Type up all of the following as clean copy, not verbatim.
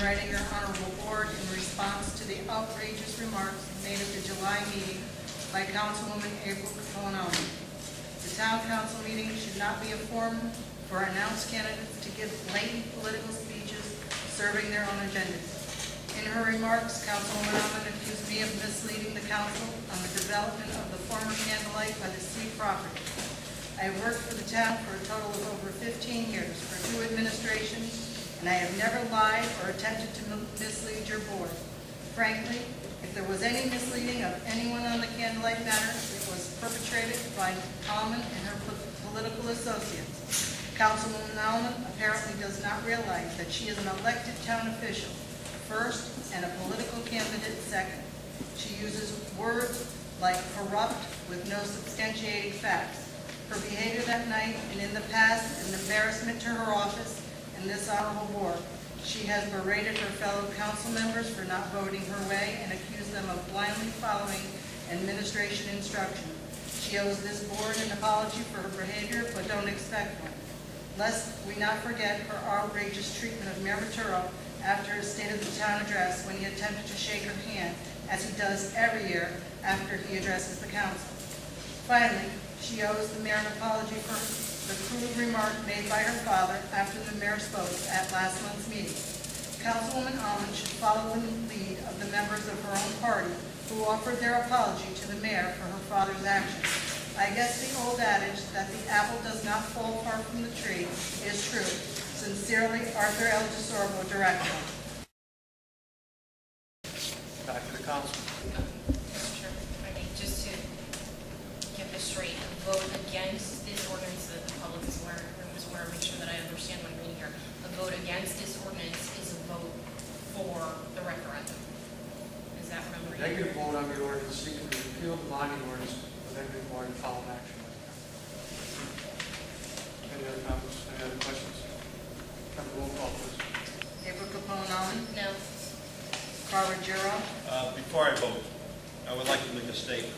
writing your honorable board in response to the outrageous remarks made at the July meeting by Councilwoman April Capone Almon. The town council meeting should not be a forum for announced candidates to give blatant political speeches serving their own agendas. In her remarks, Councilwoman Almon accused me of misleading the council on the development of the former Candlelight by the sea property. I have worked for the town for a total of over 15 years for 2 administrations, and I have never lied or attempted to mislead your board. Frankly, if there was any misleading of anyone on the Candlelight matter, it was perpetrated by Almon and her political associates. Councilwoman Almon apparently does not realize that she is an elected town official first and a political candidate second. She uses words like corrupt with no substantiating facts. Her behavior that night and in the past is an embarrassment to her office and this honorable board. She has berated her fellow council members for not voting her way and accused them of blindly following administration instruction. She owes this board an apology for her behavior, but don't expect one. Lest we not forget her outrageous treatment of Mayor Maturo after his State of the Town address when he attempted to shake her hand, as he does every year after he addresses the council. Finally, she owes the mayor an apology for the crude remark made by her father after the mayor spoke at last month's meeting. Councilwoman Almon should follow the lead of the members of her own party who offered their apology to the mayor for her father's actions. I guess the old adage that the apple does not fall far from the tree is true. Sincerely, Arthur L. DeSorbo, Director. Back to the council. Sure. I mean, just to get this straight, a vote against this ordinance that the public is aware, make sure that I understand what I'm reading here. A vote against this ordinance is a vote for the referendum. Is that what I'm reading? Negative vote on the ordinance seeking to repeal the bonding ordinance with negative vote and follow action. Any other comments? Any other questions? Have a roll call, please. April Capone Almon. No. Carl Ruggiero. Before I vote, I would like to make a statement.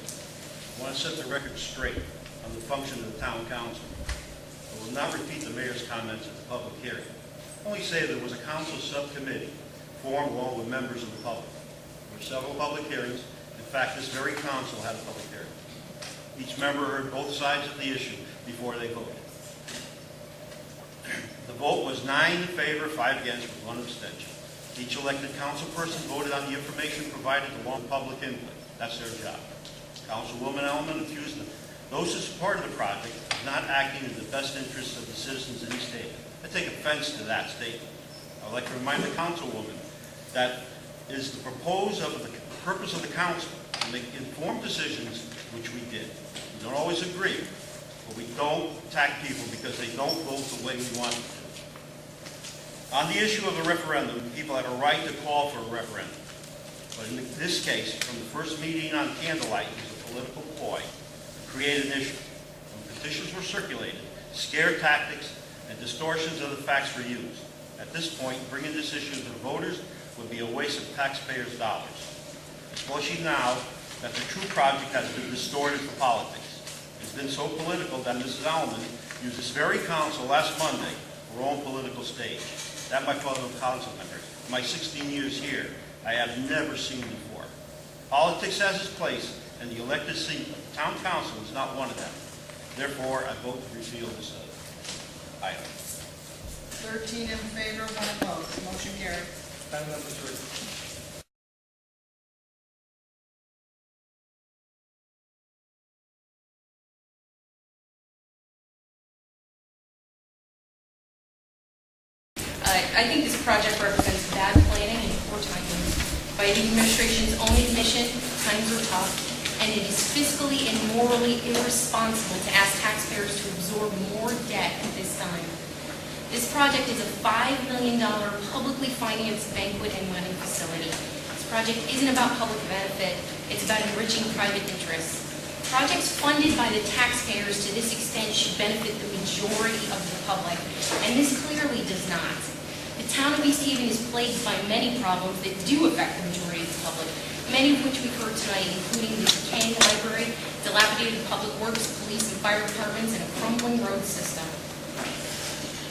I want to set the record straight on the function of the town council. I will not repeat the mayor's comments at the public hearing. Only say there was a council subcommittee formed along with members of the public. There were several public hearings. In fact, this very council had a public hearing. Each member heard both sides of the issue before they voted. The vote was 9 in favor, 5 against, with 1 abstention. Each elected council person voted on the information provided along with public input. That's their job. Councilwoman Almon accused those who supported the project of not acting in the best interests of the citizens in East Haven. I take offense to that statement. I would like to remind the councilwoman that it is the purpose of the council to make informed decisions, which we did. We don't always agree, but we don't attack people because they don't vote the way we want them to. On the issue of the referendum, people have a right to call for a referendum. But in this case, from the first meeting on Candlelight, it was a political ploy to create an issue. When petitions were circulated, scare tactics and distortions of the facts were used. At this point, bringing this issue to the voters would be a waste of taxpayers' dollars, especially now that the true project has been distorted for politics. It's been so political that Mrs. Almon used this very council last Monday for her own political stage. That, my fellow council members, in my 16 years here, I have never seen before. Politics has its place, and the elected seat of the town council is not one of them. Therefore, I vote to repeal this item. 13 in favor, 1 opposed. Motion carried. Item number 3. I think this project represents bad planning and poor timing. By the administration's own admission, times are tough, and it is fiscally and morally irresponsible to ask taxpayers to absorb more debt at this time. This project is a $5 million publicly financed banquet and wedding facility. This project isn't about public benefit, it's about enriching private interests. Projects funded by the taxpayers to this extent should benefit the majority of the public, and this clearly does not. The town of East Haven is plagued by many problems that do affect the majority of the public, many of which we've heard tonight, including the decaying library, dilapidated public works, police and fire departments, and a crumbling road system.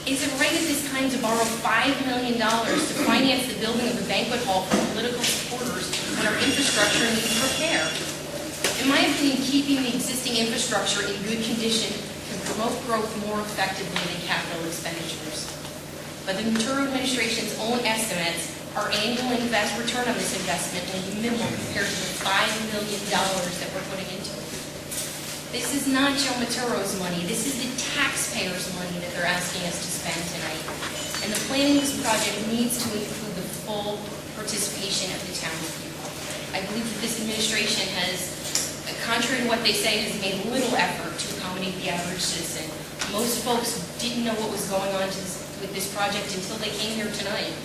Is it right at this time to borrow $5 million to finance the building of a banquet hall for political supporters when our infrastructure needs repair? In my opinion, keeping the existing infrastructure in good condition can promote growth more effectively than capital expenditures. But the Monturo administration's own estimates, our annual return on this investment will be minimal compared to the $5 million that we're putting into it. This is not Joe Montoro's money. This is the taxpayers' money that they're asking us to spend tonight. And the planning of this project needs to include the full participation of the townspeople. I believe that this administration has, contrary to what they say, has made little effort to accommodate the average citizen. Most folks didn't know what was going on with this project until they came here tonight.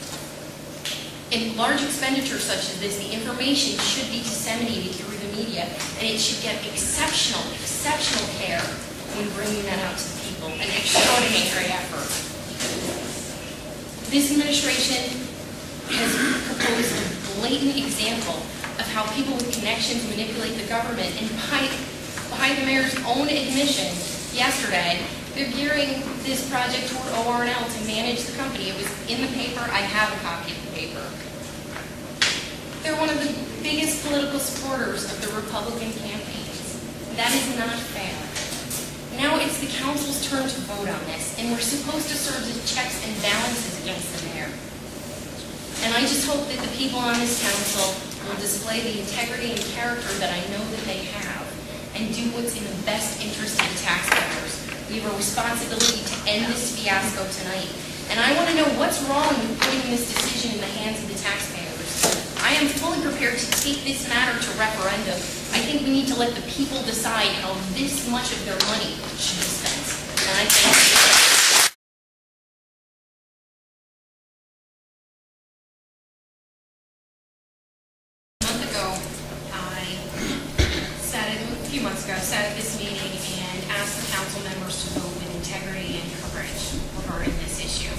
In large expenditures such as this, the information should be disseminated through the media, and it should get exceptional care when bringing that out to the people, an extraordinary effort. This administration has proposed a blatant example of how people with connections manipulate the government, and by the mayor's own admission yesterday, they're gearing this project toward OR&L to manage the company. It was in the paper. I have a copy of the paper. They're one of the biggest political supporters of the Republican campaigns. That is not fair. Now it's the council's turn to vote on this, and we're supposed to serve as checks and balances against the mayor. And I just hope that the people on this council will display the integrity and character that I know that they have, and do what's in the best interest of the taxpayers. We have a responsibility to end this fiasco tonight. And I want to know what's wrong with putting this decision in the hands of the taxpayers. I am fully prepared to take this matter to referendum. I think we need to let the people decide how this much of their money should be spent. And I thank you. A few months ago, I sat at this meeting and asked the council members to vote with integrity and courage regarding this issue,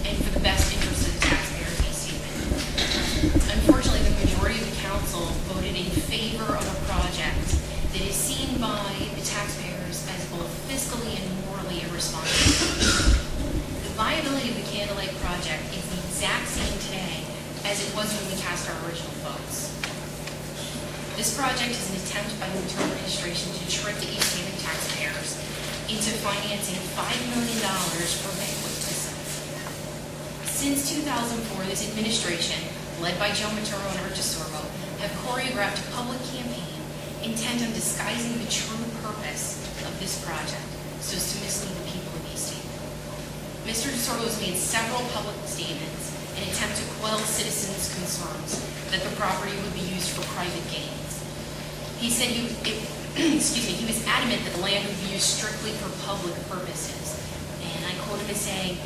and for the best interest of the taxpayers of East Haven. Unfortunately, the majority of the council voted in favor of a project that is seen by the taxpayers as both fiscally and morally irresponsible. The viability of the Candlelight project is the exact same today as it was when we cast our original votes. This project is an attempt by the Monturo administration to trick the East Haven taxpayers into financing $5 million for banquet facilities. Since 2004, this administration, led by Joe Monturo and DeSorbo, have choreographed a public campaign intent on disguising the true purpose of this project so as to mislead the people of East Haven. Mr. DeSorbo has made several public statements in an attempt to quell citizens' concerns that the property would be used for private gain. He said he was adamant that the land would be used strictly for public purposes. And I quote him as saying,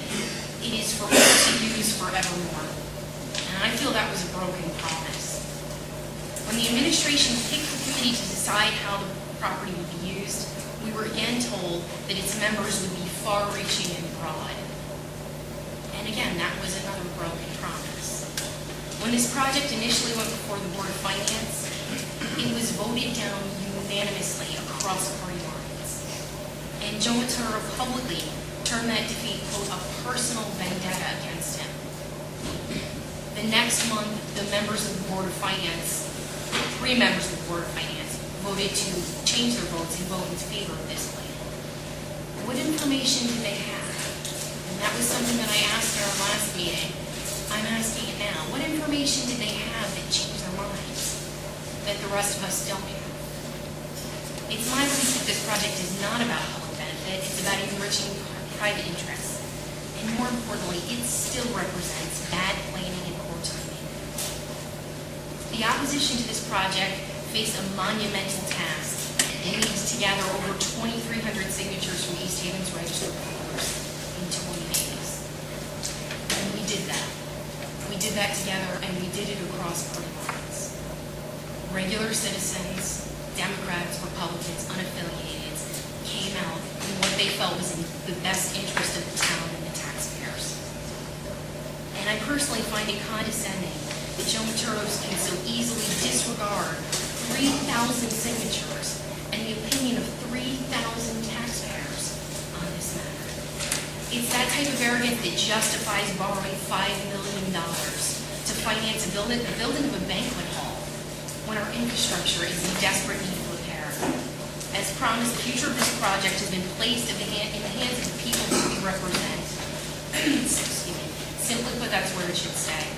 "It is for us to use forevermore." And I feel that was a broken promise. When the administration picked the committee to decide how the property would be used, we were again told that its members would be far-reaching and broad. And again, that was another broken promise. When this project initially went before the Board of Finance, it was voted down unanimously across party lines. And Joe Monturo publicly turned that defeat, quote, a personal vendetta against him. The next month, the members of the Board of Finance, 3 members of the Board of Finance, voted to change their votes and vote in favor of this plan. What information did they have? And that was something that I asked in our last meeting. I'm asking it now. What information did they have that changed their minds that the rest of us don't have? It's my belief that this project is not about public benefit. It's about enriching private interests. And more importantly, it still represents bad planning and poor timing. The opposition to this project faced a monumental task. It needs to gather over 2,300 signatures from East Haven's registered voters in 20 days. And we did that. We did that together, and we did it across party lines. Regular citizens, Democrats, Republicans, unaffiliated, came out in what they felt was in the best interest of the town and the taxpayers. And I personally find it condescending that Joe Monturo can so easily disregard 3,000 signatures and the opinion of 3,000 taxpayers on this matter. It's that type of arrogance that justifies borrowing $5 million to finance the building of a banquet hall when our infrastructure is in desperate need of repair. As promised, the future of this project has been placed in the hands of the people who we represent. Excuse me. Simply put, that's where it should stay.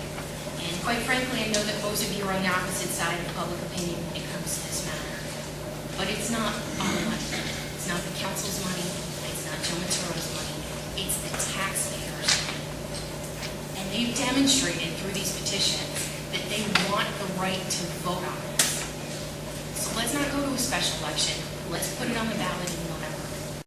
And quite frankly, I know that most of you are on the opposite side of public opinion when it comes to this matter. But it's not our money. It's not the council's money. It's not Joe Maturo's money. It's the taxpayers. And they've demonstrated through these petitions that they want the right to vote on this. So let's not go to a special election. Let's put it on the ballot